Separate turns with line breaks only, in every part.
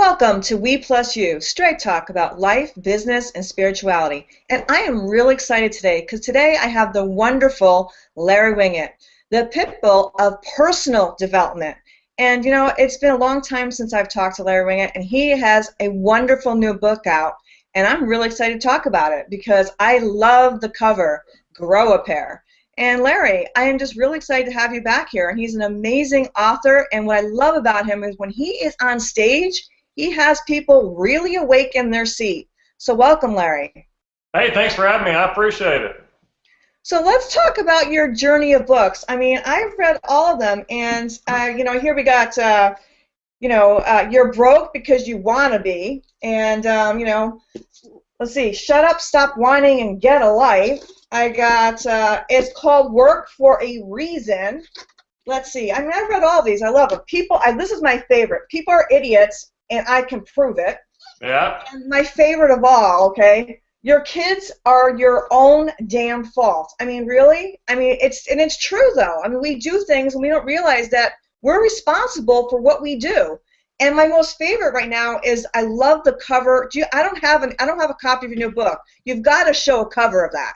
Welcome to We Plus You, straight talk about life, business, and spirituality. And I am really excited today because today I have the wonderful Larry Winget, the Pitbull of personal development. And you know, it's been a long time since I've talked to Larry Winget, and he has a wonderful new book out. And I'm really excited to talk about it because I love the cover, Grow a Pair. And Larry, I am just really excited to have you back here. And he's an amazing author, and what I love about him is when he is on stage, he has people really awake in their seat. So welcome, Larry.
Hey, thanks for having me. I appreciate it.
So let's talk about your journey of books. I mean, I've read all of them, and you know, here we got, you're broke because you want to be, and you know, let's see, Shut Up, Stop Whining, and Get a Life. I got, it's called Work for a Reason. Let's see, I mean, I've read all these. I love them. This is my favorite. People are idiots, and I can prove it.
Yeah.
And my favorite of all, okay, your kids are your own damn fault. I mean, really? I mean, it's true, though. I mean, we do things, and we don't realize that we're responsible for what we do. And my most favorite right now is I love the cover. I don't have a copy of your new book. You've got to show a cover of that.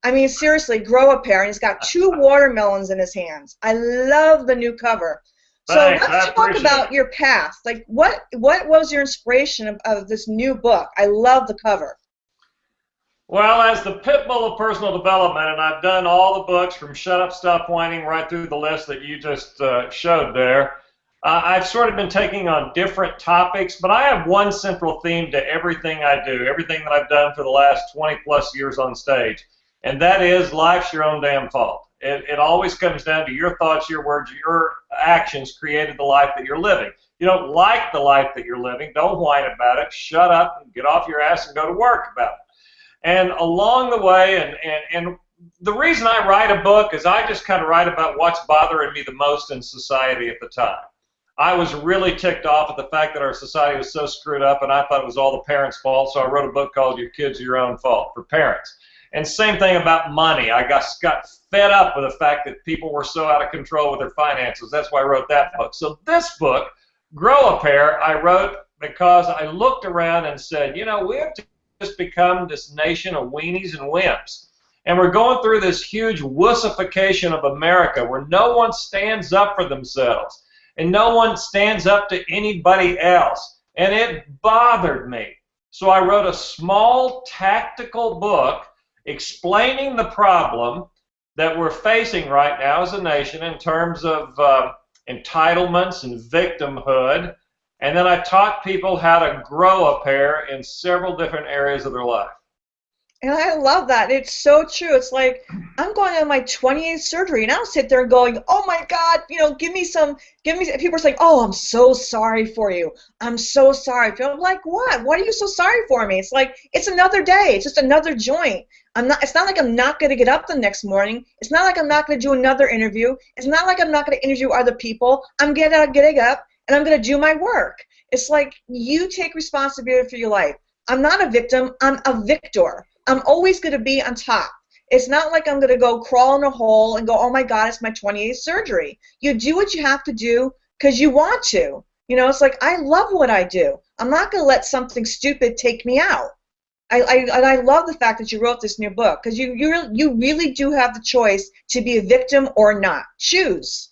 I mean, seriously, Grow a Pair, and he's got 2 watermelons in his hands. I love the new cover. So
Thanks,
let's talk about your path. Like, what was your inspiration of this new book? I love the cover.
Well, as the Pitbull of personal development, and I've done all the books from Shut Up, Stop Whining right through the list that you just showed there. I've sort of been taking on different topics, but I have one central theme to everything I do, everything that I've done for the last 20 plus years on stage, and that is life's your own damn fault. It always comes down to your thoughts, your words, your actions created the life that you're living. You don't like the life that you're living, don't whine about it, shut up and get off your ass and go to work about it. And along the way, and the reason I write a book is I just kind of write about what's bothering me the most in society at the time. I was really ticked off at the fact that our society was so screwed up, and I thought it was all the parents' fault, so I wrote a book called Your Kids Are Your Own Fault for parents. And same thing about money. I got fed up with the fact that people were so out of control with their finances. That's why I wrote that book. So this book, Grow a Pair, I wrote because I looked around and said, you know, we have just become this nation of weenies and wimps. And we're going through this huge wussification of America where no one stands up for themselves and no one stands up to anybody else. And it bothered me. So I wrote a small tactical book explaining the problem that we're facing right now as a nation in terms of entitlements and victimhood. And then I taught people how to grow a pair in several different areas of their life.
And I love that. It's so true. It's like, I'm going on my 28th surgery, and I don't sit there and going, oh my God, you know, give me, people are saying, oh, I'm so sorry for you. I'm so sorry. I'm like, what? What are you so sorry for me? It's like, it's another day. It's just another joint. It's not like I'm not going to get up the next morning. It's not like I'm not going to do another interview. It's not like I'm not going to interview other people. I'm getting up, and I'm going to do my work. It's like, you take responsibility for your life. I'm not a victim. I'm a victor. I'm always going to be on top. It's not like I'm going to go crawl in a hole and go, oh my God, it's my 28th surgery. You do what you have to do because you want to. You know, it's like, I love what I do. I'm not going to let something stupid take me out. I love the fact that you wrote this new book because you really do have the choice to be a victim or not. Choose.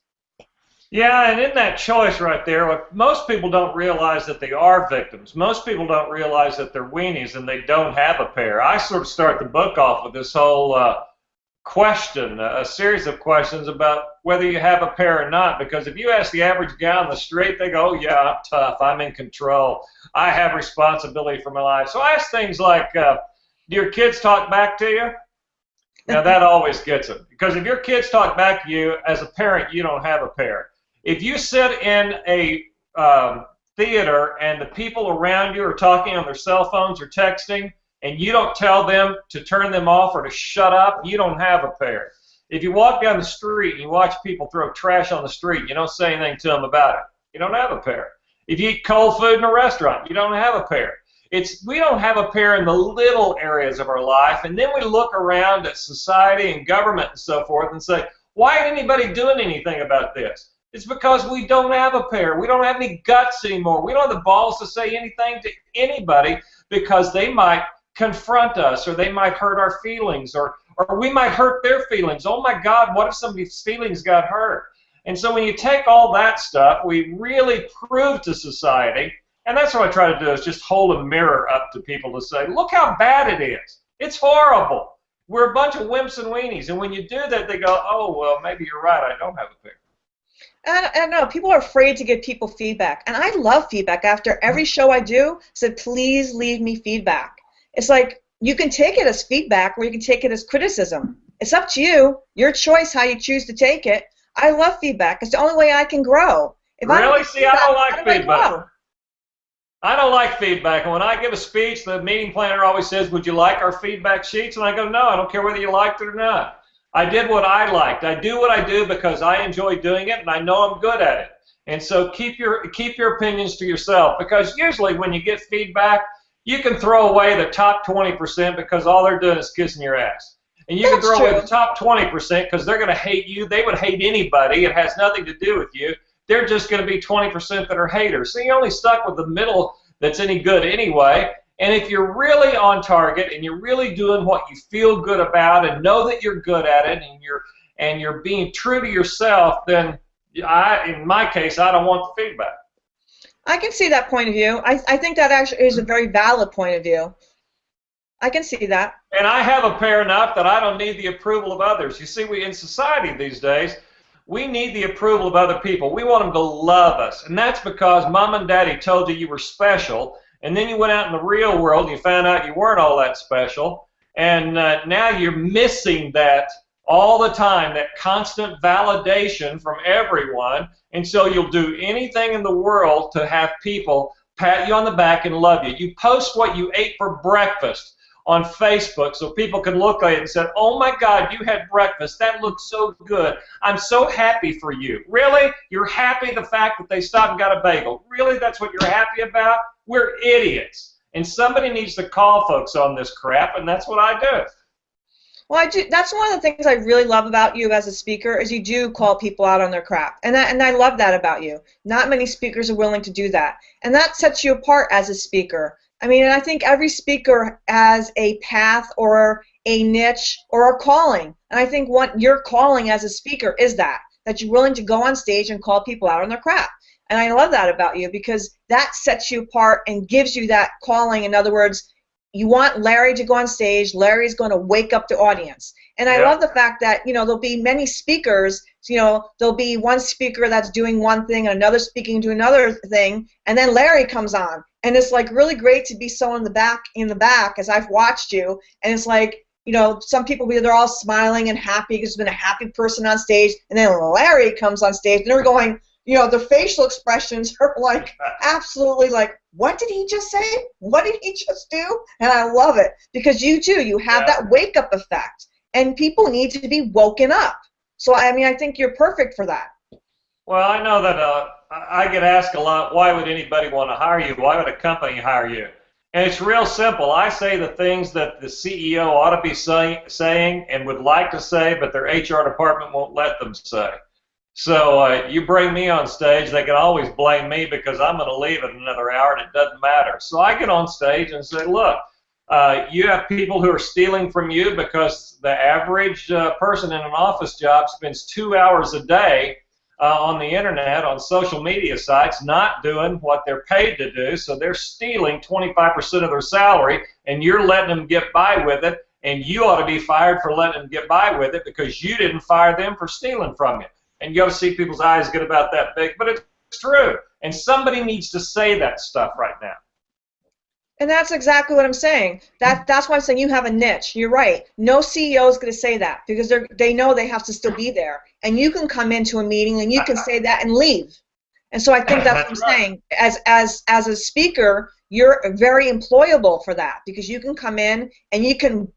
Yeah, and in that choice right there, most people don't realize that they are victims. Most people don't realize that they're weenies and they don't have a pair. I sort of start the book off with this whole question, a series of questions about whether you have a pair or not, because if you ask the average guy on the street, they go, oh, yeah, I'm tough, I'm in control, I have responsibility for my life. So I ask things like, do your kids talk back to you? Now that always gets them, because if your kids talk back to you, as a parent, you don't have a pair. If you sit in a theater and the people around you are talking on their cell phones or texting, and you don't tell them to turn them off or to shut up, you don't have a pair. If you walk down the street and you watch people throw trash on the street, you don't say anything to them about it, you don't have a pair. If you eat cold food in a restaurant, you don't have a pair. We don't have a pair in the little areas of our life, and then we look around at society and government and so forth and say, why ain't anybody doing anything about this? It's because we don't have a pair. We don't have any guts anymore. We don't have the balls to say anything to anybody because they might confront us, or they might hurt our feelings, or we might hurt their feelings. Oh my God, what if somebody's feelings got hurt? And so when you take all that stuff, we really prove to society, and that's what I try to do, is just hold a mirror up to people to say, look how bad it is. It's horrible. We're a bunch of wimps and weenies. And when you do that, they go, oh, well, maybe you're right. I don't have a pair.
I know people are afraid to give people feedback, and I love feedback. After every show I do, I said, please leave me feedback. It's like you can take it as feedback, or you can take it as criticism. It's up to you. Your choice how you choose to take it. I love feedback. It's the only way I can grow. If
really? See, I don't like feedback.
I
don't like feedback. And when I give a speech, the meeting planner always says, would you like our feedback sheets? And I go, no, I don't care whether you liked it or not. I did what I liked. I do what I do because I enjoy doing it, and I know I'm good at it. And so keep your opinions to yourself, because usually when you get feedback, you can throw away the top 20% because all they're doing is kissing your ass. And you can throw away the top 20% because they're going to hate you. They would hate anybody. It has nothing to do with you. They're just going to be 20% that are haters. So you're only stuck with the middle that's any good anyway. And if you're really on target and you're really doing what you feel good about and know that you're good at it, and you're being true to yourself, then in my case, I don't want the feedback.
I can see that point of view. I think that actually is a very valid point of view. I can see that.
And I have a pair enough that I don't need the approval of others. You see, in society these days, we need the approval of other people. We want them to love us. And that's because mom and daddy told you were special, and then you went out in the real world and you found out you weren't all that special, and now you're missing that all the time, that constant validation from everyone, and so you'll do anything in the world to have people pat you on the back and love you. You post what you ate for breakfast on Facebook so people can look at it and say, oh my God, you had breakfast. That looks so good. I'm so happy for you. Really? You're happy the fact that they stopped and got a bagel? Really? That's what you're happy about? We're idiots. And somebody needs to call folks on this crap, and that's what I do.
Well, I do. That's one of the things I really love about you as a speaker is you do call people out on their crap, and I love that about you. Not many speakers are willing to do that, and that sets you apart as a speaker. I mean, I think every speaker has a path or a niche or a calling, and I think what your calling as a speaker is that you're willing to go on stage and call people out on their crap. And I love that about you because that sets you apart and gives you that calling. In other words, you want Larry to go on stage. Larry's going to wake up the audience. And I love the fact that, there'll be many speakers. There'll be one speaker that's doing one thing and another speaking to another thing, and then Larry comes on. And it's like really great to be so in the back as I've watched you. And it's like, some people, they're all smiling and happy because there's been a happy person on stage, and then Larry comes on stage and they're going, their facial expressions are like absolutely like, what did he just say? What did he just do? And I love it because you have that wake-up effect, and people need to be woken up. So, I mean, I think you're perfect for that.
Well, I know that I get asked a lot, why would anybody want to hire you? Why would a company hire you? And it's real simple. I say the things that the CEO ought to be saying and would like to say, but their HR department won't let them say. So you bring me on stage, they can always blame me because I'm going to leave in another hour and it doesn't matter. So I get on stage and say, look, you have people who are stealing from you because the average person in an office job spends 2 hours a day on the internet, on social media sites, not doing what they're paid to do. So they're stealing 25% of their salary, and you're letting them get by with it, and you ought to be fired for letting them get by with it because you didn't fire them for stealing from you. And you got to see people's eyes get about that big, but it's true. And somebody needs to say that stuff right now.
And that's exactly what I'm saying. That's why I'm saying you have a niche. You're right. No CEO is going to say that because they know they have to still be there. And you can come into a meeting and you can say that and leave. And so I think that's what I'm saying. As a speaker, you're very employable for that because you can come in and you can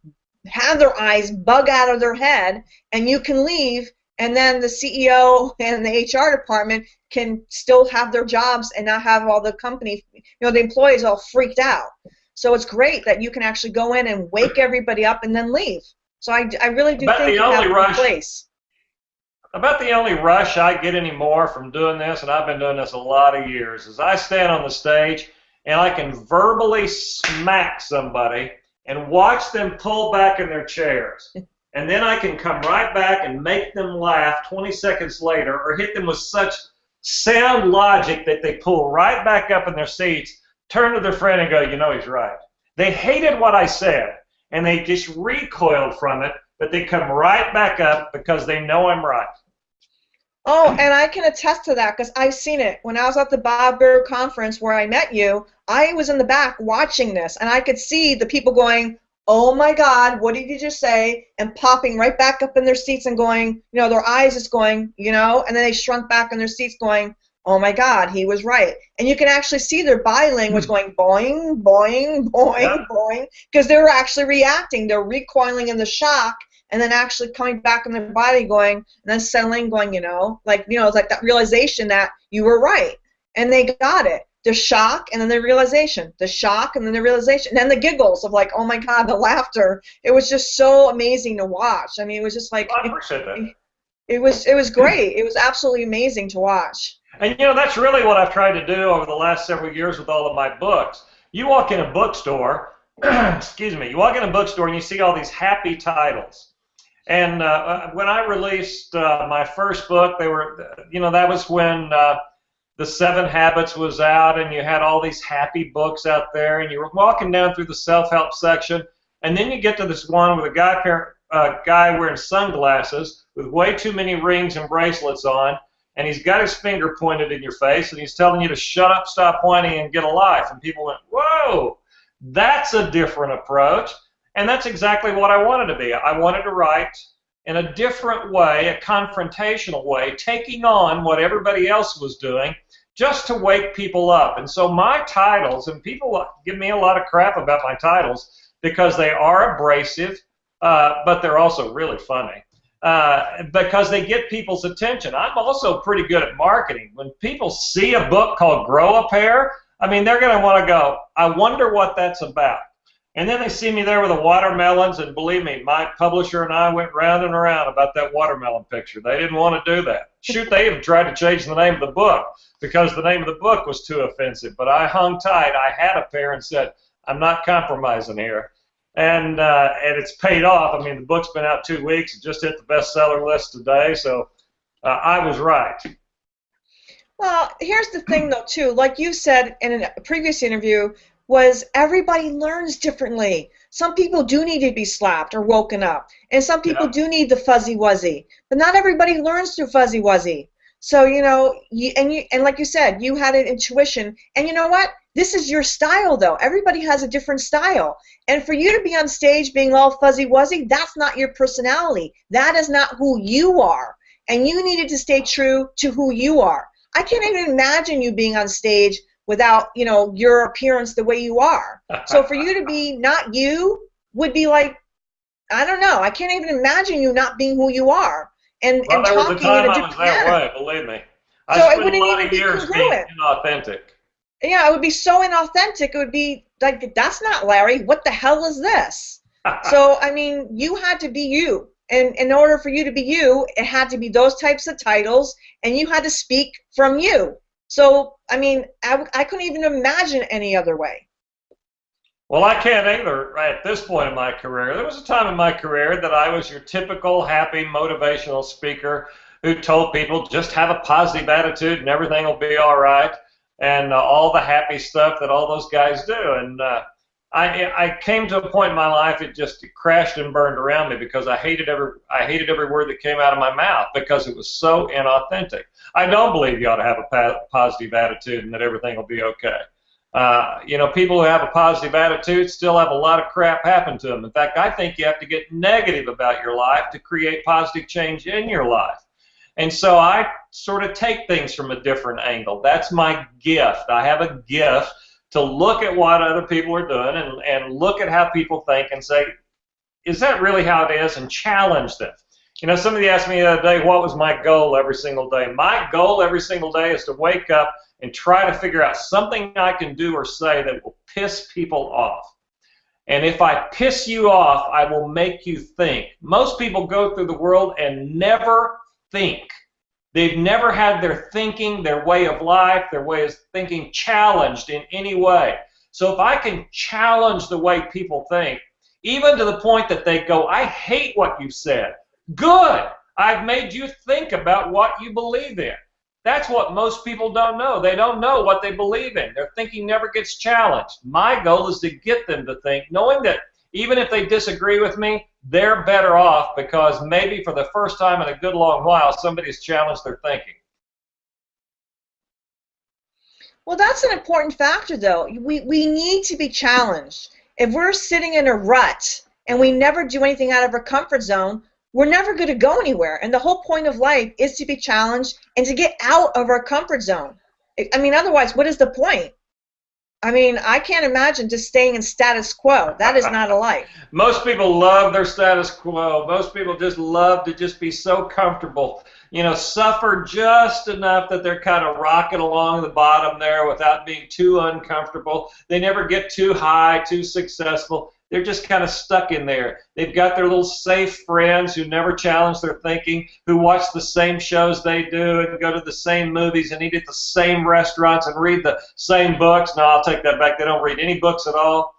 have their eyes bug out of their head and you can leave. And then the CEO and the HR department can still have their jobs and not have all the company, the employees all freaked out. So it's great that you can actually go in and wake everybody up and then leave. So I really do think you have a place.
About the only rush I get anymore from doing this, and I've been doing this a lot of years, is I stand on the stage and I can verbally smack somebody and watch them pull back in their chairs. And then I can come right back and make them laugh 20 seconds later, or hit them with such sound logic that they pull right back up in their seats, turn to their friend and go, you know, he's right. They hated what I said, and they just recoiled from it, but they come right back up because they know I'm right.
Oh, and I can attest to that because I've seen it. When I was at the barber conference where I met you, I was in the back watching this, and I could see the people going, oh my God, what did you just say? And popping right back up in their seats and going, you know, their eyes just going, you know, and then they shrunk back in their seats going, oh my God, he was right. And you can actually see their body language going boing, boing, boing, yeah, boing, because they were actually reacting. They're recoiling in the shock and then actually coming back in their body going, and then settling going, it's like that realization that you were right. And they got it. The shock and then the realization. The shock and then the realization. And then the giggles of like, oh my God, the laughter. It was just so amazing to watch. I mean, it was just like,
I appreciate that.
It was great. It was absolutely amazing to watch.
And that's really what I've tried to do over the last several years with all of my books. You walk in a bookstore, excuse me, you walk in a bookstore and you see all these happy titles. And when I released my first book, they were, that was when The 7 Habits was out, and you had all these happy books out there, and you were walking down through the self-help section, and then you get to this one with a guy wearing sunglasses with way too many rings and bracelets on, and he's got his finger pointed in your face, and he's telling you to shut up, stop whining, and get a life. And people went, whoa, that's a different approach. And that's exactly what I wanted to be. I wanted to write in a different way, a confrontational way, taking on what everybody else was doing just to wake people up. And so my titles, and people give me a lot of crap about my titles because they are abrasive, but they're also really funny. Because they get people's attention. I'm also pretty good at marketing. When people see a book called Grow a Pair, I mean, they're going to want to go, I wonder what that's about. And then they see me there with the watermelons, and believe me, my publisher and I went round and around about that watermelon picture. They didn't want to do that. Shoot, they even tried to change the name of the book because the name of the book was too offensive. But I hung tight. I had a pair and said, I'm not compromising here. And it's paid off. I mean, the book's been out 2 weeks. It just hit the bestseller list today, so I was right.
Well, here's the thing, though, too. Like you said in a previous interview, was everybody learns differently. Some people do need to be slapped or woken up, and some people do need the fuzzy wuzzy. But not everybody learns through fuzzy wuzzy. So and like you said, you had an intuition, and you know what? This is your style, though. Everybody has a different style, and for you to be on stage being all fuzzy wuzzy, that's not your personality. That is not who you are, and you needed to stay true to who you are. I can't even imagine you being on stage without, your appearance the way you are. So for you to be not you would be like, I don't know. I can't even imagine you not being who you are and
there
talking
was a time
in a
I
different
was that
manner.
way, believe me.
So
I
it
spent a
wouldn't
lot
even
of
be
years
congruent.
being inauthentic.
Yeah, it would be so inauthentic. It would be like, that's not Larry. What the hell is this? So, I mean, you had to be you. And in order for you to be you, it had to be those types of titles, and you had to speak from you. So, I mean, I couldn't even imagine any other way.
Well, I can't either at this point in my career. There was a time in my career that I was your typical happy motivational speaker who told people just have a positive attitude and everything will be all right, and all the happy stuff that all those guys do. And I came to a point in my life it crashed and burned around me because I hated every word that came out of my mouth because it was so inauthentic. I don't believe you ought to have a positive attitude and that everything will be okay. People who have a positive attitude still have a lot of crap happen to them. In fact, I think you have to get negative about your life to create positive change in your life. And so I sort of take things from a different angle. That's my gift. I have a gift to look at what other people are doing and look at how people think and say, is that really how it is? And challenge them. Somebody asked me the other day, what was my goal every single day? My goal every single day is to wake up and try to figure out something I can do or say that will piss people off. And if I piss you off, I will make you think. Most people go through the world and never think. They've never had their thinking, their way of life, their way of thinking challenged in any way. So if I can challenge the way people think, even to the point that they go, I hate what you said. Good. I've made you think about what you believe in. That's what most people don't know. They don't know what they believe in. Their thinking never gets challenged. My goal is to get them to think, knowing that even if they disagree with me, they're better off because maybe for the first time in a good long while, somebody's challenged their thinking.
Well, that's an important factor, though. We need to be challenged. If we're sitting in a rut and we never do anything out of our comfort zone, we're never going to go anywhere. And the whole point of life is to be challenged and to get out of our comfort zone. I mean, otherwise, what is the point? I mean, I can't imagine just staying in status quo. That is not a life.
Most people love their status quo. Most people just love to just be so comfortable. You know, suffer just enough that they're kind of rocking along the bottom there without being too uncomfortable. They never get too high, too successful. They're just kind of stuck in there. They've got their little safe friends who never challenge their thinking, who watch the same shows they do and go to the same movies and eat at the same restaurants and read the same books. No, I'll take that back. They don't read any books at all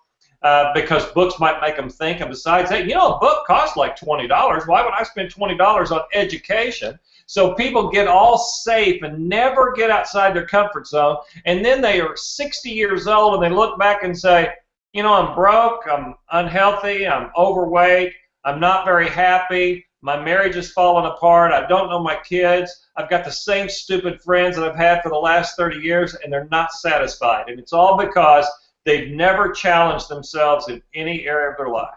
because books might make them think. And besides, hey, you know, a book costs like $20. Why would I spend $20 on education? So people get all safe and never get outside their comfort zone. And then they are 60 years old and they look back and say, you know, I'm broke, I'm unhealthy, I'm overweight, I'm not very happy, my marriage is falling apart, I don't know my kids, I've got the same stupid friends that I've had for the last 30 years, and they're not satisfied. And it's all because they've never challenged themselves in any area of their life.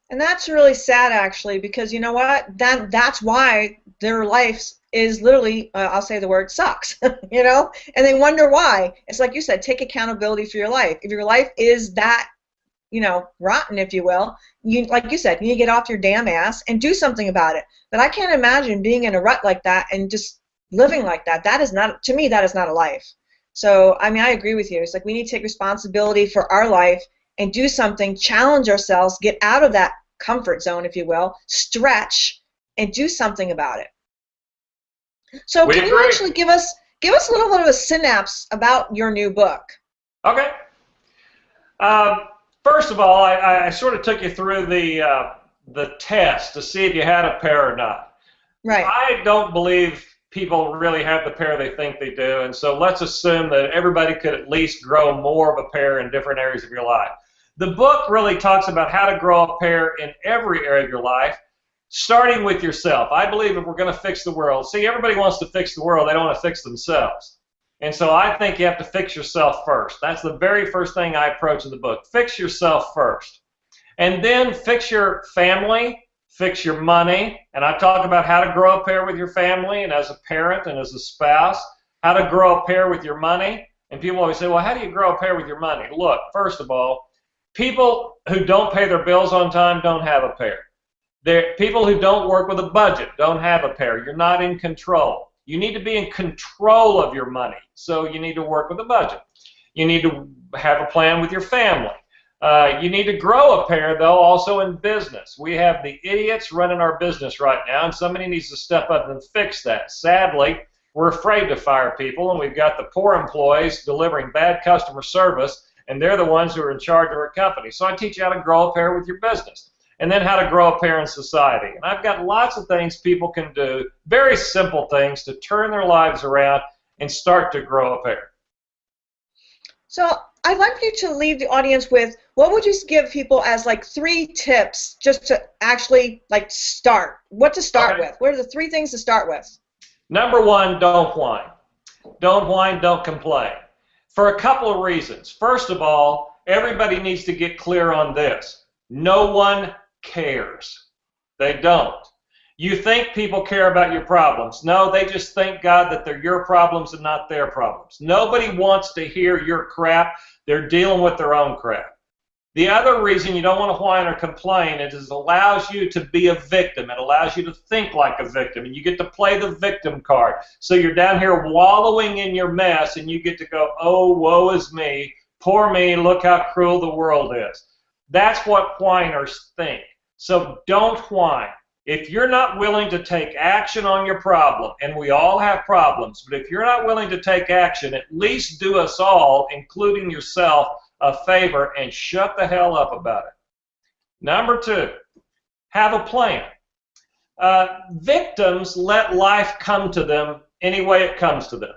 And that's really sad, actually, because you know what? That's why their life is literally, I'll say the word, sucks, you know? And they wonder why. It's like you said, take accountability for your life. If your life is that, you know, rotten, if you will, like you said, you need to get off your damn ass and do something about it. But I can't imagine being in a rut like that and just living like that. That is not, to me, that is not a life. So, I mean, I agree with you. It's like we need to take responsibility for our life and do something, challenge ourselves, get out of that comfort zone, if you will, stretch, and do something about it. So can you actually give us a little bit of a synapse about your new book?
Okay. First of all, I sort of took you through the test to see if you had a pair or not.
Right.
I don't believe people really have the pair they think they do, and so let's assume that everybody could at least grow more of a pair in different areas of your life. The book really talks about how to grow a pair in every area of your life, starting with yourself. I believe if we're going to fix the world, see, everybody wants to fix the world, they don't want to fix themselves. And so I think you have to fix yourself first. That's the very first thing I approach in the book. Fix yourself first. And then fix your family, fix your money. And I talk about how to grow a pair with your family and as a parent and as a spouse, how to grow a pair with your money. And people always say, well, how do you grow a pair with your money? Look, first of all, people who don't pay their bills on time don't have a pair. People who don't work with a budget don't have a pair. You're not in control. You need to be in control of your money, so you need to work with a budget. You need to have a plan with your family. You need to grow a pair, though, also in business. We have the idiots running our business right now, and somebody needs to step up and fix that. Sadly, we're afraid to fire people, and we've got the poor employees delivering bad customer service, and they're the ones who are in charge of our company. So I teach you how to grow a pair with your business, and then how to grow a pair in society. And I've got lots of things people can do, very simple things, to turn their lives around and start to grow a pair.
So I'd like you to leave the audience with, what would you give people as like 3 tips just to actually like start? What to start with? What are the 3 things to start with?
Number 1, don't whine. Don't whine, don't complain. For a couple of reasons. First of all, everybody needs to get clear on this. No one cares. They don't. You think people care about your problems. No, they just thank God that they're your problems and not their problems. Nobody wants to hear your crap. They're dealing with their own crap. The other reason you don't want to whine or complain is it allows you to be a victim. It allows you to think like a victim, and you get to play the victim card. So you're down here wallowing in your mess, and you get to go, oh, woe is me, poor me, look how cruel the world is. That's what whiners think. So don't whine. If you're not willing to take action on your problem, and we all have problems, but if you're not willing to take action, at least do us all, including yourself, a favor and shut the hell up about it. Number 2, have a plan. Victims let life come to them any way it comes to them.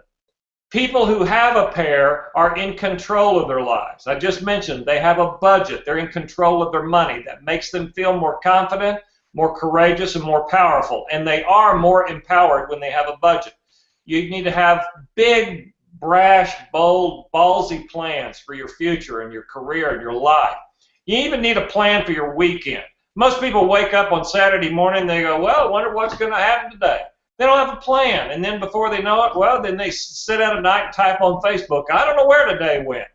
People who have a pair are in control of their lives. I just mentioned they have a budget. They're in control of their money. That makes them feel more confident, more courageous, and more powerful. And they are more empowered when they have a budget. You need to have big, brash, bold, ballsy plans for your future and your career and your life. You even need a plan for your weekend. Most people wake up on Saturday morning and they go, well, I wonder what's going to happen today. They don't have a plan, and then before they know it, well, then they sit down at night and type on Facebook, I don't know where today went.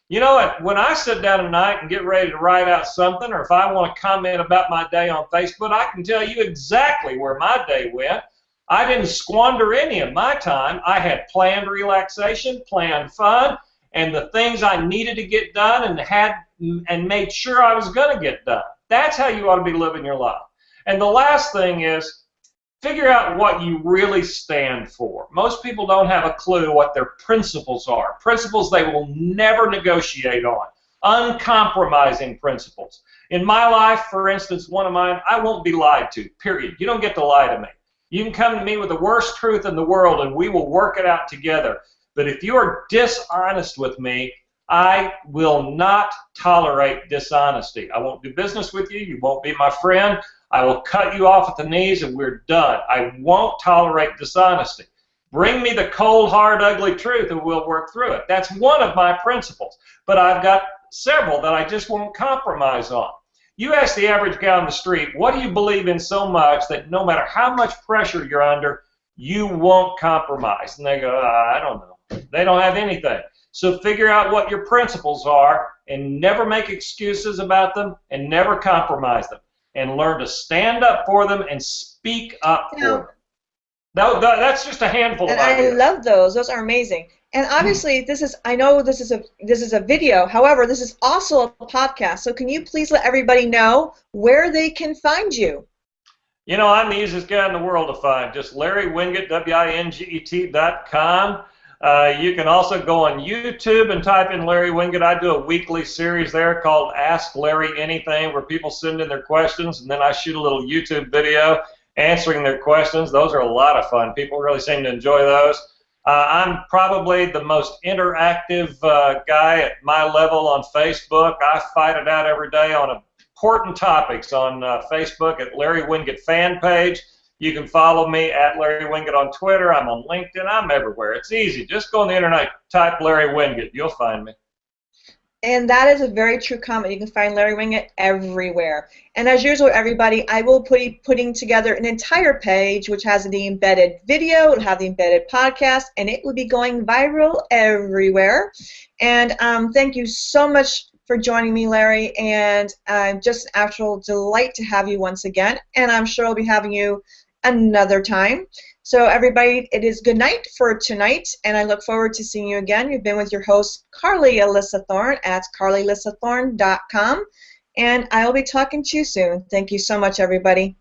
You know what? When I sit down at night and get ready to write out something, or if I want to comment about my day on Facebook, I can tell you exactly where my day went. I didn't squander any of my time. I had planned relaxation, planned fun, and the things I needed to get done and made sure I was going to get done. That's how you ought to be living your life. And the last thing is, figure out what you really stand for. Most people don't have a clue what their principles are. Principles they will never negotiate on. Uncompromising principles. In my life, for instance, one of mine, I won't be lied to, period. You don't get to lie to me. You can come to me with the worst truth in the world and we will work it out together. But if you are dishonest with me, I will not tolerate dishonesty. I won't do business with you. You won't be my friend. I will cut you off at the knees and we're done. I won't tolerate dishonesty. Bring me the cold, hard, ugly truth and we'll work through it. That's one of my principles. But I've got several that I just won't compromise on. You ask the average guy on the street, what do you believe in so much that no matter how much pressure you're under, you won't compromise? And they go, I don't know. They don't have anything. So figure out what your principles are and never make excuses about them and never compromise them. And learn to stand up for them and speak up for them. That's just a handful of ideas.
And I love those. Those are amazing. And obviously, I know this is a video. However, this is also a podcast. So can you please let everybody know where they can find you?
You know, I'm the easiest guy in the world to find. Just Larry Winget, WINGET.com. You can also go on YouTube and type in Larry Winget. I do a weekly series there called Ask Larry Anything, where people send in their questions, and then I shoot a little YouTube video answering their questions. Those are a lot of fun. People really seem to enjoy those. I'm probably the most interactive guy at my level on Facebook. I fight it out every day on important topics on Facebook at Larry Winget fan page. You can follow me at Larry Winget on Twitter. I'm on LinkedIn. I'm everywhere. It's easy. Just go on the internet, type Larry Winget. You'll find me.
And that is a very true comment. You can find Larry Winget everywhere. And as usual, everybody, I will be putting together an entire page which has the embedded video, it'll have the embedded podcast, and it will be going viral everywhere. And thank you so much for joining me, Larry, and just an actual delight to have you once again. And I'm sure I'll be having you another time. So everybody, it is good night for tonight, and I look forward to seeing you again. You've been with your host, Carly Alyssa Thorne, at carlylyssathorne.com, and I'll be talking to you soon. Thank you so much, everybody.